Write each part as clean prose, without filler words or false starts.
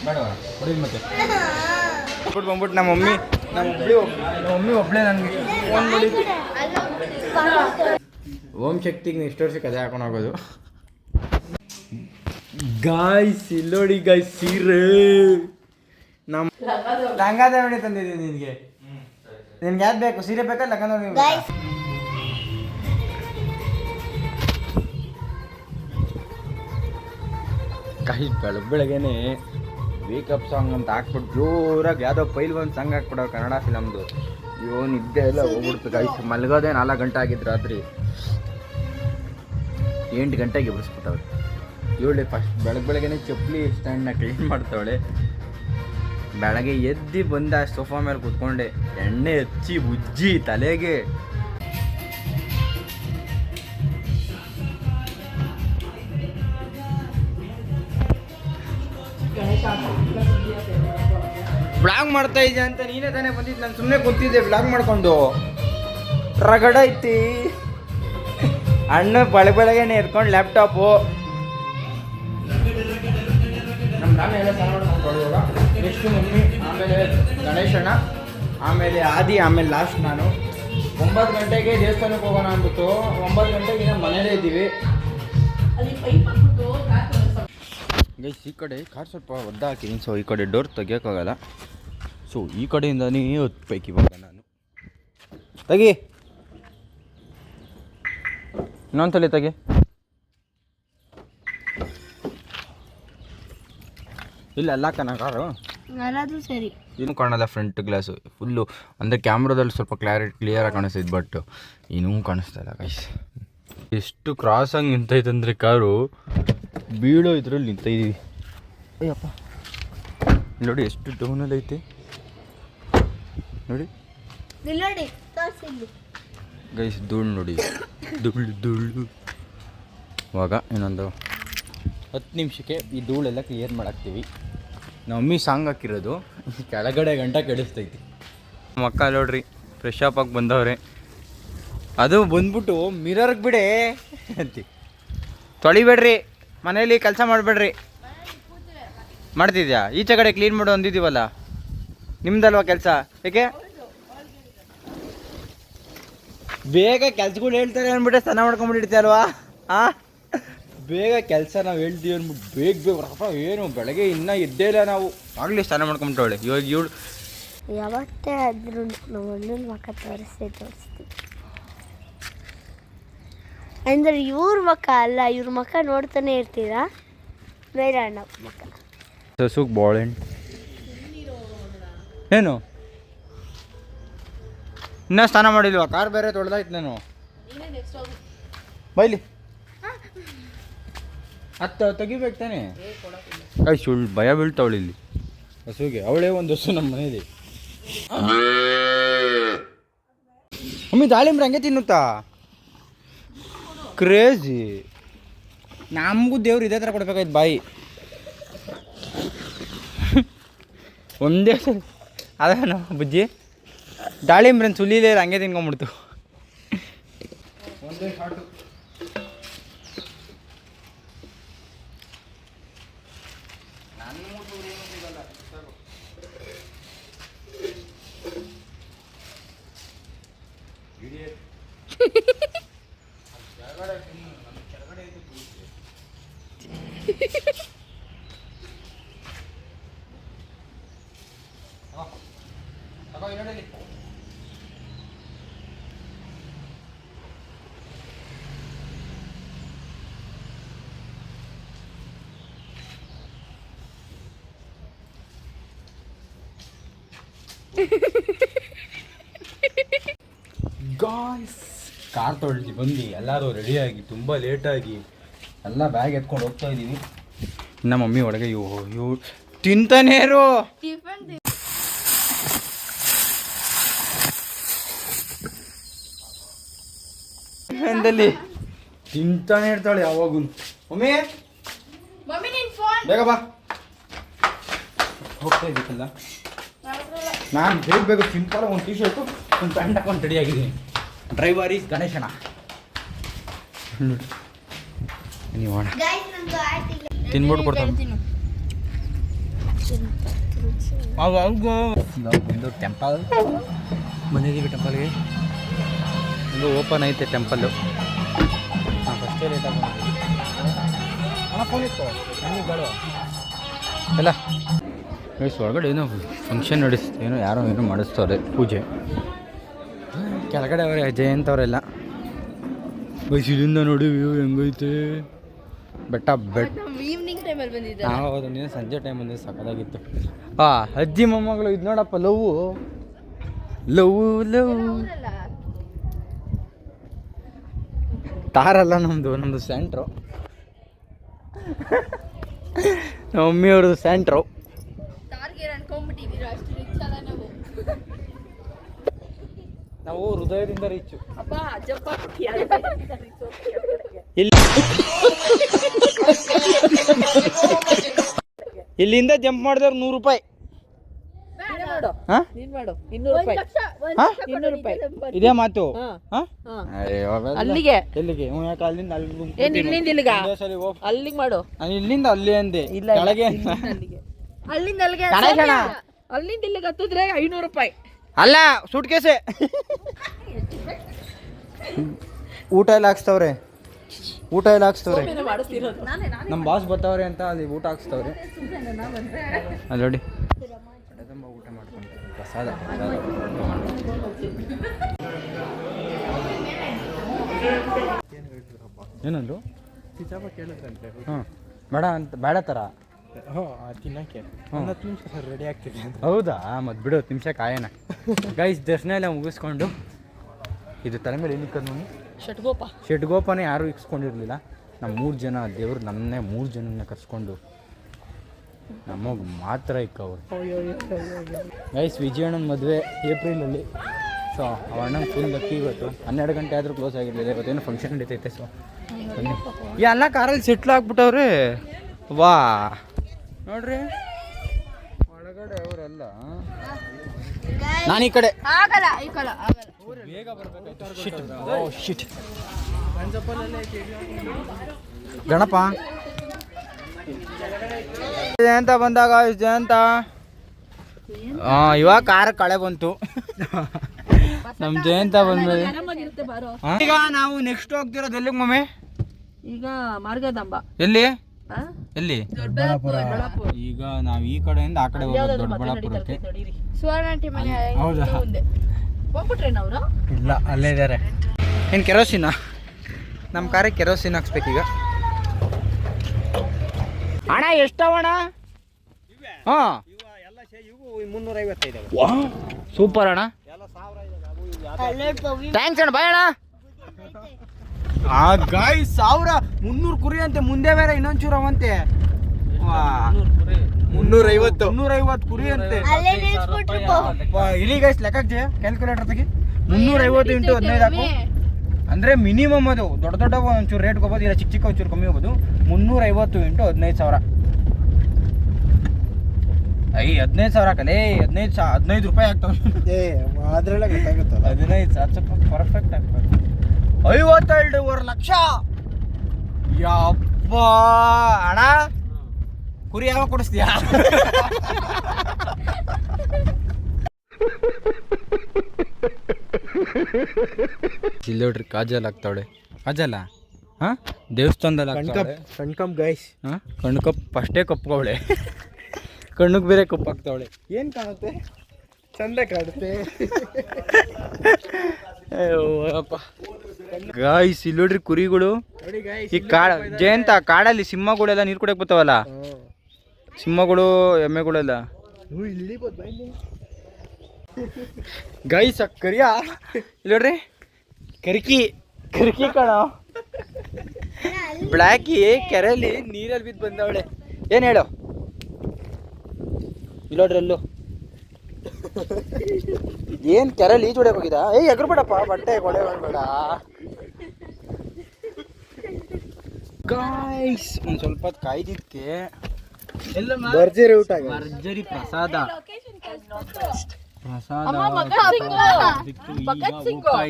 ಬೇಡ ಕೊಡಿ ಮತ್ತೆ ಬಿಟ್ಟು ಬಂದ್ಬಿಟ್ಟು ನಮ್ಮ ಮಮ್ಮಿ ಒಬ್ಬಳೇ ನನಗೆ ಫೋನ್ ಮಾಡಿ ಓಂ ಶಕ್ತಿಗೆ ನೆಕ್ಸ್ಟ್ ವರ್ಷಕ್ಕೆ ಅದೇ ಹಾಕೊಂಡು ಹೋಗೋದು. ಗಾಯ್ಸ್ ಇಲ್ಲೋಡಿ ಗಾಯ್ಸ್ ಸೀರೆ ನಮ್ಮ ಲಂಗಾದಾವಣಿ ತಂದಿದ್ದೀನಿ ನಿನಗೆ. ನಿನ್ಗೆ ಯಾವ್ದು ಬೇಕು? ಸೀರೆ ಬೇಕಾ ಲಂಗಾದಾವಣಿ ಬೇಕಾ? ಗಾಯ್ಸ್ ಬೆಳಗ್ಗೆನೆ ವೇಕಪ್ ಸಾಂಗ್ ಅಂತ ಹಾಕ್ಬಿಟ್ಟು ಜೋರಾಗಿ ಯಾವುದೋ ಪೈಲ್ವಾನ್ ಸಾಂಗ್ ಹಾಕ್ಬಿಡೋ ಕನ್ನಡ ಫಿಲಮ್ದು. ಅಯ್ಯೋ ನಿದ್ದೆ ಎಲ್ಲ ಹೋಗ್ಬಿಡ್ತು ಗಾಯ್ಸ್. ಮಲಗೋದೇ 4 ಗಂಟೆ ಆಗಿದ್ದು ರಾತ್ರಿ. 8 ಗಂಟೆಗೆ ಎಬ್ಬಿಸ್ಬಿಟ್ಟವ್ರೆ. ಇವಳೆ ಫಸ್ಟ್ ಬೆಳಗ್ಗೆನೆ ಚಪ್ಪಲಿ ಸ್ಟ್ಯಾಂಡ್ನ ಕ್ಲೀನ್ ಮಾಡ್ತಾವಳೆ. ಬೆಳಗ್ಗೆ ಎದ್ದು ಬಂದ ಸೋಫಾ ಮೇಲೆ ಕೂತ್ಕೊಂಡೆ, ಎಣ್ಣೆ ಹಚ್ಚಿ ಉಜ್ಜಿ ತಲೆಗೆ. ಬ್ಲಾಗ್ ಮಾಡ್ತಾ ಇದ್ದೆ ಅಂತ ನೀನೇ ತಾನೇ ಬಂದಿದ್ದು. ನಾನು ಸುಮ್ಮನೆ ಕೂತಿದ್ದೆ ಬ್ಲಾಗ್ ಮಾಡ್ಕೊಂಡು. ರಗಡ ಐತಿ ಅಣ್ಣ ಬೆಳಗ್ಗೆನೆ ಎತ್ಕೊಂಡು ಲ್ಯಾಪ್ಟಾಪು. ನಮ್ಮ ನಾನೇ ಎಲ್ಲ ಸ್ನಾನ ಮಾಡ್ಕೊಂಡು ಇವಾಗ. ನೆಕ್ಸ್ಟು ಮಮ್ಮಿ, ಆಮೇಲೆ ಗಣೇಶಣ್ಣ, ಆಮೇಲೆ ಆದಿ, ಆಮೇಲೆ ಲಾಸ್ಟ್ ನಾನು. 9 ಗಂಟೆಗೆ ದೇವಸ್ಥಾನಕ್ಕೆ ಹೋಗೋಣ ಅಂದ್ಬಿಟ್ಟು 9 ಗಂಟೆಗೆ ನಾವು ಮನೇಲೇ ಇದ್ದೀವಿ. ಗೈಸ್ ಈ ಕಡೆ ಕಾರ್ ಸ್ವಲ್ಪ ಒದ್ದ ಹಾಕಿದ್ದೀನಿ, ಸೊ ಈ ಕಡೆ ಡೋರ್ ತೆಗಿಯೋಕ್ಕಾಗಲ್ಲ. ಸೊ ಈ ಕಡೆಯಿಂದನೇ ಹೊತ್ಬೇಕು ಇವಾಗ ನಾನು. ತೆಗಿ, ಇನ್ನೊಂದ್ಸಲಿ ತೆಗಿ. ಇಲ್ಲ ಅಲ್ಲಾಕನ ಕಾರು ಸರಿ. ಏನೂ ಕಾಣಲ್ಲ. ಫ್ರಂಟ್ ಗ್ಲಾಸು ಫುಲ್ಲು ಅಂದರೆ ಕ್ಯಾಮ್ರಾದಲ್ಲಿ ಸ್ವಲ್ಪ ಕ್ಲಿಯರಾಗಿ ಕಾಣಿಸ್ತೈತೆ, ಬಟ್ ಏನೂ ಕಾಣಿಸ್ತಾ ಇಲ್ಲ ಗೈಸ್. ಎಷ್ಟು ಕ್ರಾಸಾಗಿ ನಿಂತೈತಂದರೆ ಕಾರು ಬೀಳೋ ಇದ್ರಲ್ಲಿ ನಿಂತಿದ್ದೀವಿ. ಅಯ್ಯಪ್ಪ ನೋಡಿ ಎಷ್ಟು ಡೌನಲ್ಲಿ ಐತೆ ನೋಡಿ ಗೈಸ್. ಧೂಳು ನೋಡಿ, ಧೂಳು. ಇವಾಗ ಇನ್ನೊಂದು 10 ನಿಮಿಷಕ್ಕೆ ಈ ಧೂಳೆಲ್ಲ ಕ್ಲಿಯರ್ ಮಾಡಾಕ್ತೀವಿ. ನಮ್ಮ ಮಮ್ಮಿ ಸಾಂಗ್ ಹಾಕಿರೋದು ಕೆಳಗಡೆ ಗಂಟ ಕೆಡಿಸ್ತೈತಿ. ಮಕ್ಕ ನೋಡ್ರಿ ಫ್ರೆಶ್ ಅಪ್ ಆಗಿ ಬಂದವ್ರೆ. ಅದು ಬಂದ್ಬಿಟ್ಟು ಮಿರರ್ಗೆ ಬಿಡೆ ಅಂತಿ, ತೊಳಿಬೇಡ್ರಿ, ಮನೇಲಿ ಕೆಲಸ ಮಾಡಬೇಡ್ರಿ. ಮಾಡ್ತಿದ್ಯಾ? ಈಚೆ ಕಡೆ ಕ್ಲೀನ್ ಮಾಡು ಅಂದಿದ್ದೀವಲ್ಲ, ನಿಮ್ದಲ್ವಾ ಕೆಲಸ? ಏಕೆ ಬೇಗ ಕೆಲ್ಸಗಳು ಹೇಳ್ತಾರೆ ಅಂದ್ಬಿಟ್ಟೆ ಸ್ನಾನ ಮಾಡ್ಕೊಂಡ್ಬಿಟ್ಟಿರ್ತೀಯಲ್ವಾ? ಹಾಂ, ಬೇಗ ಕೆಲಸ ನಾವು ಹೇಳ್ತೀವಿ ಅಂದ್ಬಿಟ್ಟು ಬೇಗ ರಪ್ಪ. ಏನು ಬೆಳಗ್ಗೆ ಇನ್ನೂ ಎದ್ದೇ ಇಲ್ಲ ನಾವು, ಆಗಲಿ ಸ್ನಾನ ಮಾಡ್ಕೊಂಬಿಟ್ಟವಳೆ. ಇವಾಗ ಇವಳು ಯಾವತ್ತೇ ಆದ್ರೂ ನಾವು ಅಣ್ಣನ ಮಕ್ಕ ತೋರಿಸ್ತೀವಿ. ಅಂದರೆ ಇವ್ರ ಮಕ್ಕ ಅಲ್ಲ, ಇವ್ರ ಮಕ್ಕ ನೋಡ್ತಾನೆ ಇರ್ತೀರಾ. ಬೇರೆ ಅಣ್ಣ ಮಕ್ಕ ಸಸುಕ್ ಬಾಳೆಹಣ್ಣು ಏನು ಇನ್ನೂ ಸ್ನಾನ ಮಾಡಿಲ್ವಾ? ಕಾರ್ ಬೇರೆ ತೊಳೆದಾಯ್ತು ನಾನು. ಬೈಲಿ ಹತ್ತು ತೆಗಿಬೇಕು ತಾನೆ. ಆಯ್ ಸುಳ್ಳು ಭಯ ಬೀಳ್ತಾವಳು ಇಲ್ಲಿ ಹಸುಗೆ. ಅವಳೇ ಒಂದು ಹಸು ನಮ್ಮ ಮನೇಲಿ. ಮಮ್ಮಿ ದಾಳಿಂಬ್ರೆ ಹಂಗೆ ತಿನ್ನುತ್ತಾ? ಕ್ರೇಜಿ. ನಮಗೂ ದೇವ್ರು ಇದೇ ಥರ ಕೊಡ್ಬೇಕಾಯ್ತು ಬಾಯಿ. ಒಂದೇ ಸರಿ ಅದೇನೋ ಬುಜ್ಜಿ ದಾಳಿಂಬ್ರೆನ್ ಸುಲಿಲೇ ಹಂಗೆ ತಿನ್ಕೊಂಬಿಡ್ತು. ಒಂದೇ ಶಾರ್ಟು. ಗಾಯ್ಸ್ ಕಾರ್ ತೊಳ್ದು ಬಂದು ಎಲ್ಲರೂ ರೆಡಿಯಾಗಿ ತುಂಬ ಲೇಟಾಗಿ ಎಲ್ಲ ಬ್ಯಾಗ್ ಎತ್ಕೊಂಡು ಹೋಗ್ತಾ ಇದ್ದೀವಿ. ನಮ್ಮ ಮಮ್ಮಿ ಒಳಗೆ ಇವು ತಿಂತಾನೇ ಇರು. ಟಿಫನ್ದಲ್ಲಿ ತಿಂತಾನೆ ಇರ್ತಾಳೆ ಯಾವಾಗೂ. ಮಮ್ಮಿ ಬೇಗ ಬಾ, ಹೋಗ್ತಾ ಇದ್ದೀಕಲ್ಲ. ನಾನು ಹೇಳಬೇಕು ಸಿಂಪಲ್ ಒಂದು ಟಿ ಶರ್ಟು ಒಂದು ಪ್ಯಾಂಟ್ ಹಾಕೊಂಡು ರೆಡಿ ಆಗಿದ್ದೀನಿ. ಡ್ರೈವರ್ ಈಸ್ ಗಣೇಶನ. ನೀವು ತಿನ್ಬಿಟ್ಟು ಕೊಡ್ತಾನೆ. ಒಂದು ಟೆಂಪಲ್ ಬಂದಿದ್ದೀವಿ. ಟೆಂಪಲ್ಗೆ ಒಂದು ಓಪನ್ ಐತೆ ಟೆಂಪಲ್ಲು. ಹಾಂ ಫಸ್ಟೇ ಲೇಟಾಗಿ ಅಲ್ಲ ಗೈಸ್, ಒಳಗಡೆ ಏನೋ ಫಂಕ್ಷನ್ ನಡೆಸ್ತೇನೋ, ಯಾರೋ ಏನೋ ಮಾಡಿಸ್ತವ್ರೆ ಪೂಜೆ. ಕೆಳಗಡೆ ಅವರೇ ಜಯಂತ್ ಅವರೆಲ್ಲ. ಗೈಸ್ ಇಲ್ಲಿಂದ ನೋಡಿ ವ್ಯೂ ಹೆಂಗೈತೆ. ಬೆಟ್ಟ ಈವ್ನಿಂಗ್ ಟೈಮಲ್ಲಿ ಬಂದಿದ್ದೆ. ಹೌದು, ನೀನು ಸಂಜೆ ಟೈಮ್ ಬಂದಿದ್ದು ಸಕ್ಕದಾಗಿತ್ತು. ಅಜ್ಜಿ ಮೊಮ್ಮಗಳು ಇದು ನೋಡಪ್ಪ, ಲವ್ ಲವ್ ಲವ್ ತಾರಲ್ಲ ನಮ್ಮದು ಸೆಂಟ್ರು. ನಮ್ಮ ಮಮ್ಮಿಯವ್ರದ್ದು ಸೆಂಟ್ರು. ನಾವು ಹೃದಯದಿಂದ ರೀಚು. ಇಲ್ಲಿಂದ ಜಂಪ್ ಮಾಡಿದವ್ರು 100 ರೂಪಾಯಿ. ಇದೇ ಮಾತು. ಅಲ್ಲಿಗೆ ಎಲ್ಲಿಗೆ? ಅಲ್ಲಿಂದ ಅಲ್ಲಿಗೆ ಮಾಡು. ಇಲ್ಲಿಂದ ಅಲ್ಲಿ ಅಂದೆ, ಕೆಳಗೆ ಅಲ್ಲಿಂದ ಇಲ್ಲಿಗೆ ಹತ್ತಿದ್ರೆ 500 ರೂಪಾಯಿ. ಅಲ್ಲ, ಸೂಟ್ ಕೇಸೆ. ಊಟ ಎಲ್ಲ ಹಾಕ್ಸ್ತವ್ರೆ. ನಮ್ಮ ಬಾಸ್ ಬರ್ತಾವ್ರೆ ಅಂತ ಅಲ್ಲಿ ಊಟ ಹಾಕ್ಸ್ತವ್ರೆ. ಅಲ್ಲಿ ನೋಡಿ ತುಂಬ ಊಟ ಮಾಡ್ಕೊಂತಾರೆ. ಪ್ರಸಾದ ಏನಂದ್ರು? ಹಾಂ ಬೇಡ ಥರ ತಿನ್ನಕ್ಕೆ 10 ನಿಮಿಷ ಸರ್ ರೆಡಿ ಆಗ್ತಿದೆ ಅಂತ. ಹೌದಾ? ಮತ್ತು ಬಿಡು, 10 ನಿಮಿಷ ಕಾಯೋಣ. ಗೈಸ್ ದರ್ಶನ ಎಲ್ಲ ಮುಗಿಸ್ಕೊಂಡು ಇದು ತಲೆ ಮೇಲೆ ಏನಿಕ್ಕದು ನೋಡಿ, ಷಟ್ಗೋಪನೇ ಯಾರೂ ಇಕ್ಸ್ಕೊಂಡಿರಲಿಲ್ಲ. ನಮ್ಮ 3 ಜನ ದೇವರು ನಮ್ಮನ್ನೇ 3 ಜನನ್ನ ಕರ್ಸ್ಕೊಂಡು ನಮಗೆ ಮಾತ್ರ ಇಕ್ಕವ್ರು. ಗೈಸ್ ವಿಜಯಣ್ಣನ ಮದುವೆ ಏಪ್ರಿಲಲ್ಲಿ. ಸೊ ಅವ ಅಣ್ಣನ ಫುಲ್ ಲಕ್ಕಿ. ಇವತ್ತು 12 ಗಂಟೆ ಆದರೂ ಕ್ಲೋಸ್ ಆಗಿರಲಿಲ್ಲ. ಇವತ್ತೇನು ಫಂಕ್ಷನ್ ನಡೀತೈತೆ. ಸೊ ಎಲ್ಲ ಕಾರಲ್ಲಿ ಸೆಟ್ಲ್ ಆಗ್ಬಿಟ್ಟವ್ರೆ. ವಾ ನೋಡ್ರಿ ಒಳಗಡೆ ಅವರೆಲ್ಲ. ನಾನು ಈ ಕಡೆ ಬೇಗ ಬರ್ಬೇಕಾಯ್ತು. ಗಣಪ ಜಯಂತ ಬಂದಾಗ ಜಯಂತ ಇವಾಗ ಕಾರ ಕಳೆ ಬಂತು. ನಮ್ಮ ಜಯಂತ ಬಂದ್ಮೇಲೆ ಈಗ ನಾವು ನೆಕ್ಸ್ಟ್ ಹೋಗ್ತಿರೋದು ಎಲ್ಲಿಗೆ ಮಮ್ಮಿ? ಈಗ ಮಾರ್ಗದಂಬ. ಎಲ್ಲಿ ಎಲ್ಲಿ? ಈಗ ನಾವು ಈ ಕಡೆಯಿಂದ ಆ ಕಡೆ ಹೋಗೋದು ದೊಡ್ಡಬಳ್ಳಾಪುರಕ್ಕೆ. ಹೌದಾ? ಇಲ್ಲ, ಅಲ್ಲೇ ಇದ್ದಾರೆ. ಏನು ಕೆರೋಸಿನ? ನಮ್ಮ ಕಾರಿಗೆ ಕೆರೋಸಿನ್ ಹಾಕ್ಸ್ಬೇಕೀಗ. ಅಣ್ಣ ಎಷ್ಟವಣ್ಣ? ಹಾಂ 355. ಸೂಪರ್ ಅಣ್ಣ, ಥ್ಯಾಂಕ್ಸ್ ಅಣ್ಣ, ಬಾಯ್ ಅಣ್ಣ. ಗಾಯ್ಸ್ 1300 ಕುರಿ ಅಂತೆ. ಮುಂದೆ ಬೇರೆ ಇನ್ನೊಂಚೂರು ಅವಂತೆ. 350 ಕುರಿ ಅಂತೆ. ಇಲ್ಲಿ ಗೈಸ್ ಲೆಕ್ಕಕ್ಕೆ ಕ್ಯಾಲ್ಕುಲೇಟರ್ ತೆಗಿ. 350 × 15 ಹಾಕು ಅಂದರೆ ಮಿನಿಮಮ್. ಅದು ದೊಡ್ಡ ದೊಡ್ಡ ಒಂಚೂರು ರೇಟ್ ಹೋಗ್ಬೋದು, ಇಲ್ಲ ಚಿಕ್ಕ ಚಿಕ್ಕ ಒಂಚೂರು ಕಮ್ಮಿ ಹೋಗ್ಬೋದು. 350 × 15,000. 15,000 ಹಾಕಲೇ. 15 ರೂಪಾಯಿ ಆಗ್ತಾವೆ. ಅದ್ರಲ್ಲೇ ಗೊತ್ತಾಗುತ್ತಲ್ಲ. 15 ಸ್ವಲ್ಪ ಪರ್ಫೆಕ್ಟ್ ಆಗ್ತದೆ. 52 ಲಕ್ಷ. ಯಪ್ಪ ಅಣ್ಣ, ಕುರಿ ಯಾವಾಗ ಕೊಡಿಸ್ತೀಯಾ? ಚಿಲ್ಲೋಡ್ರಿ ಕಾಜಲ್ ಆಗ್ತಾವಳೆ. ಕಾಜಲ್ಲ? ಹಾಂ, ದೇವಸ್ಥಾನದಲ್ಲಿ ಆಗ್ತಾವಳೆ. ಕಣ್ಕಂಪ್ ಗೈಸ್. ಹಾಂ, ಕಣ್ಣು ಕಪ್ಪು ಅಷ್ಟೇ ಕಪ್ಪವಳೆ. ಕಣ್ಣಿಗೆ ಬೇರೆ ಕಪ್ಪು ಆಗ್ತಾವಳೆ. ಏನು ಕಾಣುತ್ತೆ? ಚಂದ ಕಾಣುತ್ತೆ. ಅಯ್ಯಪ್ಪ ಗಾಯ್ಸ್, ಇಲ್ಲಿ ನೋಡ್ರಿ ಕುರಿಗಳು. ಈ ಜಯಂತ ಕಾಡಲ್ಲಿ ಸಿಂಹಗಳೆಲ್ಲ ನೀರು ಕುಡಿಯಕ್ಕೆ ಬರ್ತಾವಲ್ಲ, ಸಿಂಹಗಳು ಎಮ್ಮೆಗಳೆಲ್ಲ. ಗೈಸ್ ಕರಿಯ ಇಲ್ಲಿ ನೋಡ್ರಿ, ಕರಿಕಿ ಕಣ. ಬ್ಲ್ಯಾಕಿ ಕೆರೆಯಲ್ಲಿ ನೀರಲ್ಲಿ ಬಿದ್ದು ಬಂದವಳೆ. ಏನು ಹೇಳು? ಇಲ್ಲಿ ನೋಡ್ರಿ ಅಲ್ಲೂ ಏನು ಕೆರೆಯಲ್ಲಿ ಈಜು ಹೊಡೆಯಕ್ಕೆ ಹೋಗಿದ? ಎಗ್ರು ಬೇಡಪ್ಪ, ಬಟ್ಟೆ ಕೊಡೆ ಬೇಡ. ಗಾಯ್ಸ್ ಒಂದು ಸ್ವಲ್ಪ ಹೊತ್ತು ಕಾಯ್ದಿಕ್ಕೆ ಭರ್ಜರಿ ಊಟ, ಭರ್ಜರಿ ಪ್ರಸಾದ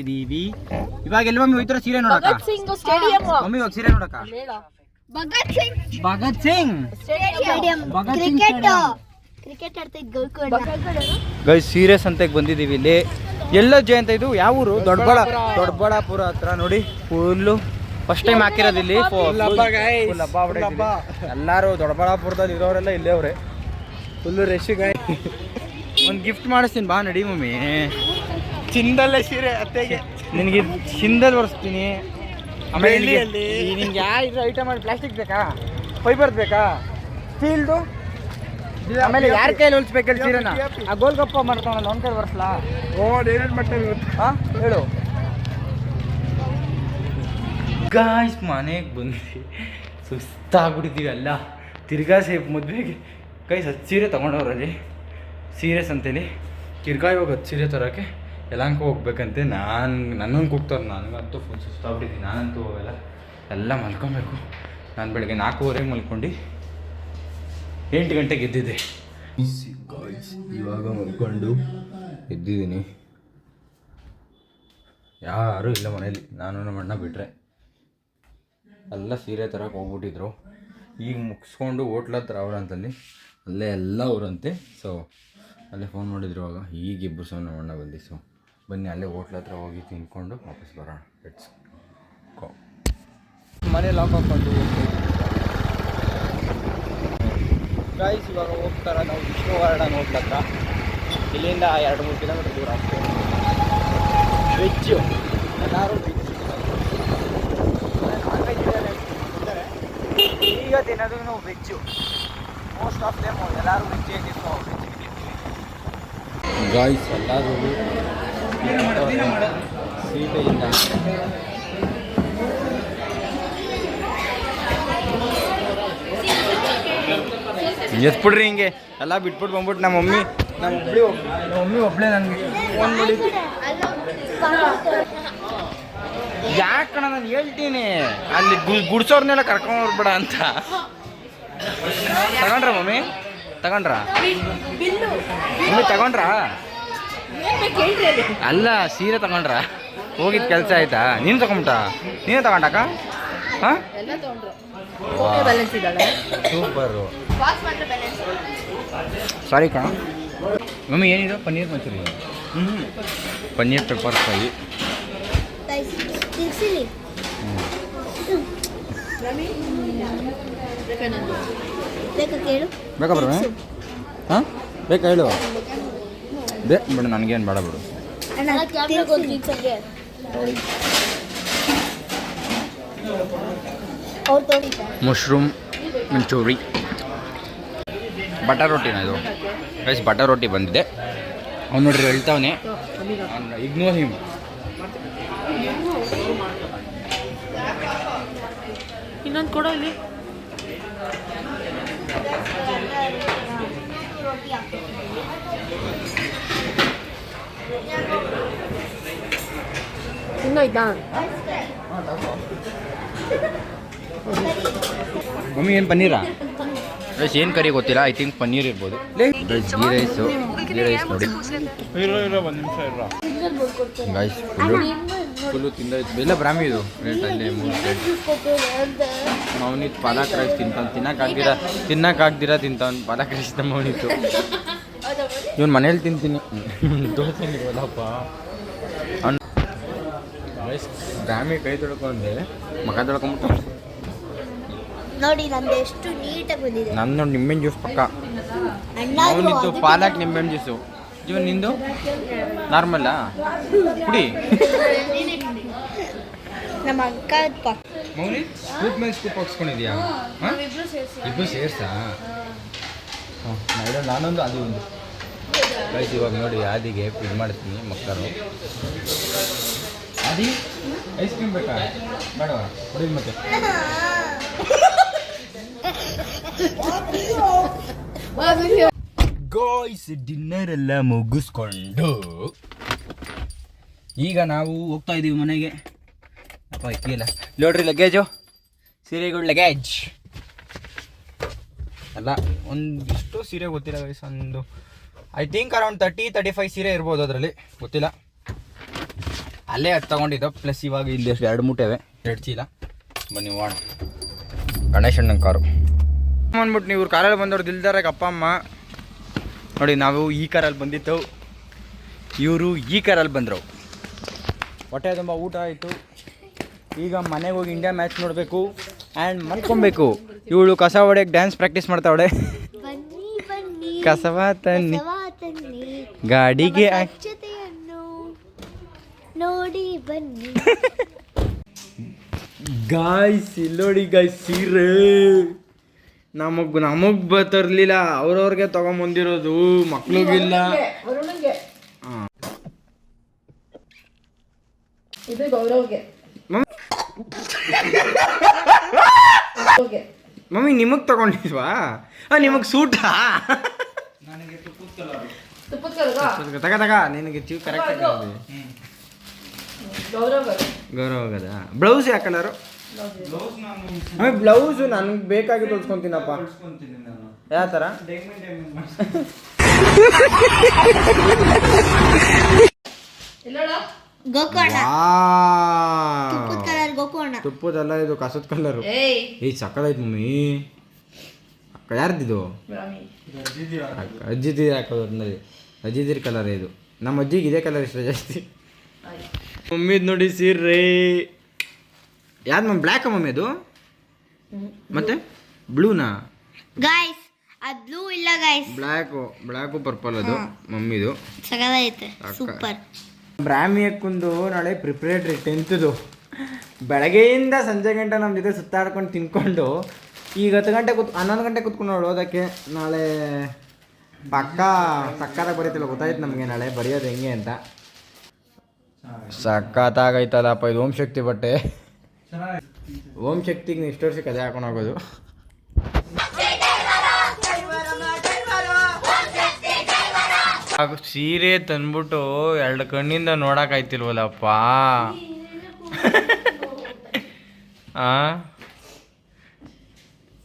ಇದೀವಿ. ಇವಾಗ ಎಲ್ಲಿ ಮಮ್ಮಿ ಹೋಯ್ತಾರ? ಸೀರೆ ನೋಡಕ ಮಮ್ಮಿ, ಇವಾಗ ಸೀರೆ ನೋಡಕ. ಭಗತ್ ಸಿಂಗ್ ಕ್ರಿಕೆಟ್ ಆಡ್ತಾ ಇದ್ದ ಗೋಲ್ಕೊಂಡ. ಗೈಸ್ ಸೀರಿಯಸ್ ಅಂತ ಬಂದಿದ್ದೀವಿ ಇಲ್ಲಿ. ಎಲ್ಲೋ ಜಯ ಅಂತ ಇದು ಯಾವ ಊರು? ದೊಡ್ಡಬಳ್ಳಾಪುರ ಹತ್ರ ನೋಡಿ. ಫುಲ್ಲು ಫಸ್ಟ್ ಟೈಮ್ ಹಾಕಿರೋದು ಇಲ್ಲಿ. ಎಲ್ಲರೂ ದೊಡ್ಡಬಳ್ಳಾಪುರದಲ್ಲಿ ಇರೋರೆಲ್ಲ ಇಲ್ಲೇ ಅವ್ರೆ. ಫುಲ್ಲು ರಶ್ ಗಾಯ. ಒಂದು ಗಿಫ್ಟ್ ಮಾಡಿಸ್ತೀನಿ ಬಾ, ನಡಿ ಮಮ್ಮಿ. ಚಿನ್ನದಲ್ಲೇ ಸೀರೆ ಅತ್ತೆಗೆ. ನಿನಗೆ ಚಿನ್ನದಲ್ಲಿ ಒರೆಸ್ತೀನಿ. ಆಮೇಲೆ ನಿನ್ಗೆ ಯಾವ ಐಟಮ್ ಮಾಡಿ ಪ್ಲಾಸ್ಟಿಕ್ ಬೇಕಾ, ಫೈಬರ್ದು ಬೇಕಾ, ಸ್ಟೀಲ್ದು? ಆಮೇಲೆ ಯಾರ ಕೈಯಲ್ಲಿ ಹೊಲಿಸ್ಬೇಕಲ್ಲ ಸೀರೆನ? ಆ ಗೋಲ್ಗಪ್ಪ ಮಾಡ್ತಾವಲ್ಲ ಅವ್ನ ಕೈ ಒರೆಸ್ಲಾ? ಏನೇನು ಮಾಡ್ತಾರೆ ಹಾಂ ಹೇಳು. ಗಾಯ್ಸ್ ಮನೆಗೆ ಬಂದ್ವಿ, ಸುಸ್ತಾಗ್ಬಿಟ್ಟಿದ್ದೀವಿ ಎಲ್ಲ. ತಿರ್ಗಾ ಸೇಫ್ ಮದುವೆಗೆ ಗೈಸ್ 10 ಸೀರೆ ತೊಗೊಂಡವ್ರಲ್ಲಿ. ಸೀರಿಯಸ್ ಅಂತೇಳಿ ತಿರ್ಗಾ ಇವಾಗ 10 ಸೀರೆ ತರೋಕ್ಕೆ ಯಲಹಂಕ ಹೋಗ್ಬೇಕಂತೆ. ನನ್ನನ್ನು ಕೂಗ್ತಾರೆ. ನನಗಂತೂ ಫುಲ್ ಸುಸ್ತಾಗ್ಬಿಟ್ಟಿದ್ದೀನಿ. ನಾನಂತೂ ಹೋಗಲ್ಲ, ಎಲ್ಲ ಮಲ್ಕೊಬೇಕು. ನಾನು ಬೆಳಗ್ಗೆ 4:15 ಮಲ್ಕೊಂಡು 8 ಗಂಟೆಗೆ ಎದ್ದಿದ್ದೆ. ಇವಾಗ ಮಲ್ಕೊಂಡು ಎದ್ದಿದ್ದೀನಿ. ಯಾರೂ ಇಲ್ಲ ಮನೇಲಿ, ನಾನು ನಮ್ಮ ಅಣ್ಣ ಬಿಟ್ಟರೆ. ಎಲ್ಲ ಸೀರೆ ತರಕ್ಕೆ ಹೋಗ್ಬಿಟ್ಟಿದ್ರು. ಈಗ ಮುಗಿಸ್ಕೊಂಡು ಹೋಟ್ಲ ಹತ್ರ ಅವ್ರಂತಲ್ಲಿ, ಅಲ್ಲೇ ಎಲ್ಲ ಅವರಂತೆ. ಸೊ ಅಲ್ಲೇ ಫೋನ್ ಮಾಡಿದ್ರು. ಅವಾಗ ಈಗ ಇಬ್ಬರು ನಮ್ಮ ಅಣ್ಣ ಬಂದು. ಸೊ ಬನ್ನಿ ಅಲ್ಲೇ ಹೋಟ್ಲ ಹತ್ರ ಹೋಗಿ ತಿನ್ಕೊಂಡು ವಾಪಸ್ ಬರೋಣ. Let's go. ಮನೆ ಲಾಕ್ ಹಾಕ್ಕೊಂಡು ಗಾಯ್ಸ್ ಇವಾಗ ಹೋಗ್ತಾರೆ ನಾವು ವಿಷ್ಣುವರ್ಧನ್ ಹೋಟ್ಲ ಹತ್ರ. ಇಲ್ಲಿಂದ 2-3 ಕಿಲೋಮೀಟರ್ ದೂರ ಆಗ್ತದೆ. ವೆಜ್ಜು ಎಲ್ಲರೂ ಈಗ ತಿನ್ನೋದು ನಾವು ವೆಜ್ಜು. ಮೋಸ್ಟ್ ಆಫ್ ದೆಮ್ ಎಲ್ಲರೂ ವೆಜ್ಜೇ ತಿನ್ನೋ. ಗಾಯ್ಸ್ ಎಲ್ಲರೂ ಸೀಟೆಯಿಂದ ಎತ್ಬಿಡ್ರಿ ಹಿಂಗೆ ಎಲ್ಲ ಬಿಟ್ಬಿಟ್ಟು ಬಂದ್ಬಿಟ್ಟು ನಮ್ಮ ಮಮ್ಮಿ ಒಬ್ಬಳೇ ನನಗೆ ಫೋನ್ ಮಾಡಿ. ಯಾಕಣ ನಾನು ಹೇಳ್ತೀನಿ ಅಲ್ಲಿ ಗುಡ್ಸೋರ್ನೆಲ್ಲ ಕರ್ಕೊಂಡ್ಬರ್ಬೇಡ ಅಂತ. ತಗೊಂಡ್ರ ಮಮ್ಮಿ? ತಗೊಂಡ್ರಾ ಅಲ್ಲ ಸೀರೆ ತಗೊಂಡ್ರ? ಹೋಗಿದ್ದು ಕೆಲಸ ಆಯ್ತಾ? ನೀನು ತಗೊಂಬಿಟ್ಟ? ನೀನು ತಗೊಂಡಕ್ಕ? ಹಾಂ ಸೂಪರು. ಸಾರಿ ಕಣ ಮಮ್ಮಿ. ಏನಿದು? ಪನ್ನೀರ್ ಮಂಚೂರಿ. Paneer pepper fry. ಬೇಕಾ ಬರ? ಹಾಂ ಬೇಕಾ ಹೇಳು. ಬಿಡು ನನಗೇನು ಬೇಡ ಬಿಡು. ಮಶ್ರೂಮ್ ಮಂಚೂರಿ. ಬಟರ್ ರೋಟಿನ ಇದು ಗೈಸ್? ಬಟರ್ ರೋಟಿ ಬಂದಿದೆ. ಅವ್ನು ನೋಡ್ರಿ ಹೇಳ್ತಾವನೆ, ಇಗ್ನೋರ್ ಹಿಮ್. ಇನ್ನೊಂದು ಕೊಡೋ ಇಲ್ಲಿ. ಇನ್ನೋಯ್ತಾ ಮಮ್ಮಿ? ಏನು ಪನ್ನೀರಾ? ರೈಸ್ ಏನು ಕರಿ ಗೊತ್ತಿಲ್ಲ. ಐ ಥಿಂಕ್ ಪನ್ನೀರ್ ಇರ್ಬೋದು. ಗೀ ರೈಸು. ಗೀ ರೈಸ್ ನೋಡಿ ಒಂದು ನಿಮಿಷ ಇರೋ ಗೈಸ್. ಫುಲ್ಲು ತಿಂದಾಯ್ತು. ಎಲ್ಲ ಬ್ರಾಹ್ಮಿ ಇದು ರೇಟ್. ಅಲ್ಲೇ 3 ಪ್ಲೇಟ್. ಮೌನಿತ್ ಪಾಲಕ್ ರೈಸ್ ತಿಂತಾನೆ. ತಿನ್ನಕ್ಕಾಗ್ದಿರ ತಿಂತಾನೆ ಪಾಲಕ್ ರೈಸ್. ಮೌನಿತ್ತು ಇವನು ಮನೇಲಿ ತಿಂತೀನಿ. ದೋಸೆ ಇರೋಲ್ಲಪ್ಪ ಅವ್ನು. ರೈಸ್ ಬ್ರಾಹ್ಮಿ ಕೈ ತೊಳ್ಕೊಂಡೆ ಮಗ ತೊಳ್ಕೊಂಬಿಟ್ಟು ನೋಡಿ ನಂದು ಎಷ್ಟು ನೀಟಾಗಿ ಬಂದಿದೆ. ನಂದು ನೋಡಿ ನಿಂಬೆಹಣ್ಣು ಜ್ಯೂಸ್ ಪಕ್ಕ. ಅವನಿತ್ತು ಪಾಲಕ್ ನಿಂಬೆಹಣ್ಣು ಜ್ಯೂಸು. ಜೀವನ್ ನಿಂದು ನಾರ್ಮಲ್ಲಾ ಕುಡಿ. ನಮ್ಮ ಅಕ್ಕ ಮೌನಿ ಸ್ಕೂಪ್ ಮೇಲೆ ಸ್ಕೂಪ್ ಹಾಕ್ಸ್ಕೊಂಡಿದ್ಯಾ? ಹಾಂ ಇಬ್ಬರು ಸೇರ್ಸಾ? ಹಾಂ ನಾನೊಂದು ಅದು ಒಂದು. ಗೈಸ್ ಇವಾಗ ನೋಡಿ ಆದಿಗೆ ಇದು ಮಾಡ್ತೀನಿ ಮಕ್ಕಳು. ಆದಿ ಐಸ್ ಕ್ರೀಮ್ ಬೇಕಾ ಬೇಡವಾ? ಹೊಡಿ ಮತ್ತೆ. ಗಾಯ್ಸ್ ಡಿನ್ನರ್ ಎಲ್ಲ ಮುಗಿಸ್ಕೊಂಡು ಈಗ ನಾವು ಹೋಗ್ತಾ ಇದ್ದೀವಿ ಮನೆಗೆ. ಅಪ್ಪ ಇಕ್ಕಿಲ್ಲ ನೋಡ್ರಿ ಲಗೇಜು, ಸೀರೆಗಳು ಲಗೇಜ್ ಅಲ್ಲ. ಒಂದಿಷ್ಟು ಸೀರೆ ಗೊತ್ತಿಲ್ಲ ಗೈಸ್. ಒಂದು ಐ ಥಿಂಕ್ ಅರೌಂಡ್ 30-35 ಸೀರೆ ಇರ್ಬೋದು ಅದರಲ್ಲಿ, ಗೊತ್ತಿಲ್ಲ. ಅಲ್ಲೇ ಅದು ತೊಗೊಂಡಿದ್ದು ಪ್ಲಸ್ ಇವಾಗ ಇಲ್ಲಿ ಎಷ್ಟು 2 ಮೂಟೆವೆ 2 ಚೀಲ. ಬನ್ನಿ ಹೋಗೋಣ. ಗಣೇಶಣ್ಣನ ಕಾರು ಅಂದ್ಬಿಟ್ಟು ನೀವು ಕಾರಲ್ಲಿ ಬಂದವ್ರು ದಿಲ್ದಾರಾಗ ಅಪ್ಪ ಅಮ್ಮ ನೋಡಿ ನಾವು ಈ ಕಾರಲ್ಲಿ ಬಂದಿತ್ತು, ಇವರು ಈ ಕಾರಲ್ಲಿ ಬಂದರು. ಹೊಟ್ಟೆ ತುಂಬ ಊಟ ಆಯಿತು. ಈಗ ಮನೆಗೆ ಹೋಗಿ ಇಂಡಿಯಾ ಮ್ಯಾಚ್ ನೋಡಬೇಕು ಆ್ಯಂಡ್ ಮಲ್ಕೊಬೇಕು. ಇವಳು ಕಸ ಹೊಡೆಯಕ್ಕೆ ಡ್ಯಾನ್ಸ್ ಪ್ರಾಕ್ಟೀಸ್ ಮಾಡ್ತಾವಳೆ. ಬನ್ನಿ ಬನ್ನಿ ಕಸವ ತನ್ನಿ ಕಸವ ತನ್ನಿ ಗಾಡಿಗೆ ಸ್ವಚ್ಛತೆಯನ್ನು ನೋಡಿ ಬನ್ನಿ. ಗಾಯ್ಸ್ ಇಲ್ಲೋಡಿ ಗಾಯ್ಸ್ ಸೀರೆ ನಮಗ್ ಬರ್ತರ್ಲಿಲ್ಲ, ಅವ್ರವ್ರಿಗೆ ತಗೊಂಬಂದಿರೋದು, ಮಕ್ಳಿಗಿಲ್ಲ. ಇದು ಗೌರವ್ಗೆ. ಮಮ್ಮಿ ನಿಮಗ್ ತಗೊಂಡಿದ್ವಾ? ನಿಮಗ್ ಸೂಟಾ? ತಗ ನಿನಗೆ ಚೀವ್ ಕರೆಕ್ಟ್ ಗೌರವ ಆಗದ. ಬ್ಲೌಸ್ ಯಾವ ಕಲರು? ಬ್ಲೌಸು ನನಗೆ ಬೇಕಾಗಿ ತೊಳ್ಸ್ಕೊಂತೀನಪ್ಪ. ಯಾವ ಥರ? ಗೋಕರ್ಣ ತುಪ್ಪದ ಕಲರ್ ಗೋಕರ್ಣ. ತುಪ್ಪದಲ್ಲ, ಇದು ಕಸದ ಕಲರು. ಸಕ್ಕದಾಯ್ತು ಮಮ್ಮಿ. ಯಾರ್ದಿದು? ಅಜ್ಜಿದೀರ್ ಹಾಕೋದು. ಅಜ್ಜಿದೀರ್ ಕಲರ್ ಇದು. ನಮ್ಮ ಅಜ್ಜಿಗೆ ಇದೇ ಕಲರ್ ಇಷ್ಟ ಜಾಸ್ತಿ. ಮಮ್ಮಿದ್ ನೋಡಿ ಸೀರೆ. ಯಾವ್ದು ಮಮ್ಮಿ? ಬ್ಲ್ಯಾಕ್ ಮಮ್ಮಿ ಅದು? ಮತ್ತೆ ಬ್ಲೂನಾ? ಗೈಸ್ ಅದು ಬ್ಲೂ ಇಲ್ಲ ಗೈಸ್, ಬ್ಲ್ಯಾಕು ಪರ್ಪಲ್ ಅದು ಮಮ್ಮಿದು. ಸಗದೈತೆ, ಸೂಪರ್. ಬ್ರಾಹ್ಮಿ ಅಕ್ಕಂದು ನಾಳೆ ಪ್ರಿಪ್ರೇಟ್ರಿ 10th. ಬೆಳಗ್ಗೆಯಿಂದ ಸಂಜೆ ಗಂಟೆ ನಮ್ಮ ಜೊತೆ ಸುತ್ತಾಡ್ಕೊಂಡು ತಿನ್ಕೊಂಡು ಈಗ 11 ಗಂಟೆ ಕೂತ್ಕೊಂಡು ಓದೋಕ್ಕೆ. ನಾಳೆ ಪಕ್ಕ ಸಕ್ಕತ್ತಾಗಿ ಬರೀತಿಲ್ಲ, ಗೊತ್ತಾಯ್ತು ನಮಗೆ ನಾಳೆ ಬರೆಯೋದು ಹೆಂಗೆ ಅಂತ. ಸಕ್ಕತ್ತಾಗೈತಲ್ಲಪ್ಪ ಇದು ಓಂ ಶಕ್ತಿ ಬಟ್ಟೆ. ಓಂ ಶಕ್ತಿಗೆ ನೆಕ್ಸ್ಟ್ ವರ್ಷಕ್ಕೆ ಅದೇ ಹಾಕೊಂಡು ಹೋಗೋದು. ಸೀರೆ ತಂದ್ಬಿಟ್ಟು 2 ಕಣ್ಣಿಂದ ನೋಡೋಕ್ಕಾಯ್ತಿಲ್ವಲ್ಲಪ್ಪ.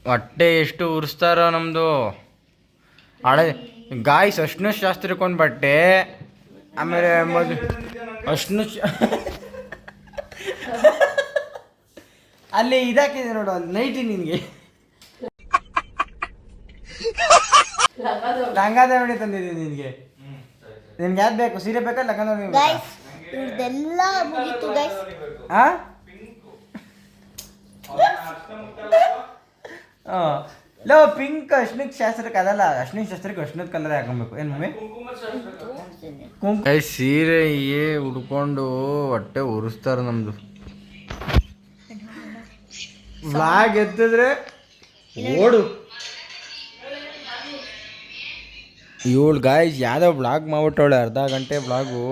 ಹೊಟ್ಟೆ ಎಷ್ಟು ಉರಿಸ್ತಾರೋ ನಮ್ಮದು. ಹಳೆ ಗಾಯ್ಸ್ ಅಶ್ನು ಶಾಸ್ತ್ರಕ್ಕೊಂದು ಬಟ್ಟೆ, ಆಮೇಲೆ ಅಶ್ನು ಅಲ್ಲಿ ಇದಾಕಿದೆ ನೋಡು, ಅಲ್ಲಿ ನೈಟಿ ನಿನಗೆ ಲಂಗಾದಾವಣಿ ತಂದಿದ್ದೀನಿ ನಿನಗೆ. ನಿನ್ಗೆ ಯಾವ್ದು ಬೇಕು? ಸೀರೆ ಬೇಕಾ ಲಂಗಾದಾವಣಿ ಬೇಕಾ? ಗೈಸ್ ಇವ್ರದೆಲ್ಲ ಮುಗೀತು ಗೈಸ್. ಲೋ ಪಿಂಕ್ ಅಶ್ನಿಕ್ ಶಾಸ್ತ್ರಕ್ಕೆ ಅದಲ್ಲ, ಅಶ್ನಿಕ್ ಶಾಸ್ತ್ರಕ್ಕೆ ಅಶ್ನದ ಕಲರ್ ಹಾಕೊಬೇಕು. ಏನು ಮಮ್ಮಿ? ಸೀರೆ ಉಡ್ಕೊಂಡು ಹೊಟ್ಟೆ ಉರಿಸ್ತಾರ ನಮ್ದು. ಬ್ಲಾಗ್ ಎತ್ತಿದ್ರೆ ಓಡು. ಇವಳು ಗಾಯ್ಸ್ ಯಾವುದೋ ಬ್ಲಾಗ್ ಮಾಡ್ಬಿಟ್ಟವಳೆ, ಅರ್ಧ ಗಂಟೆ ಬ್ಲಾಗು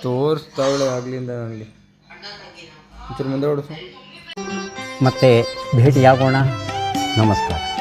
ತೋರಿಸ್ತಾವಳೆ ಆಗ್ಲಿಂದ ನನಗೆ. ಮುಂದೆ ಓಡಿಸು. ಮತ್ತೆ ಭೇಟಿಯಾಗೋಣ. ನಮಸ್ಕಾರ.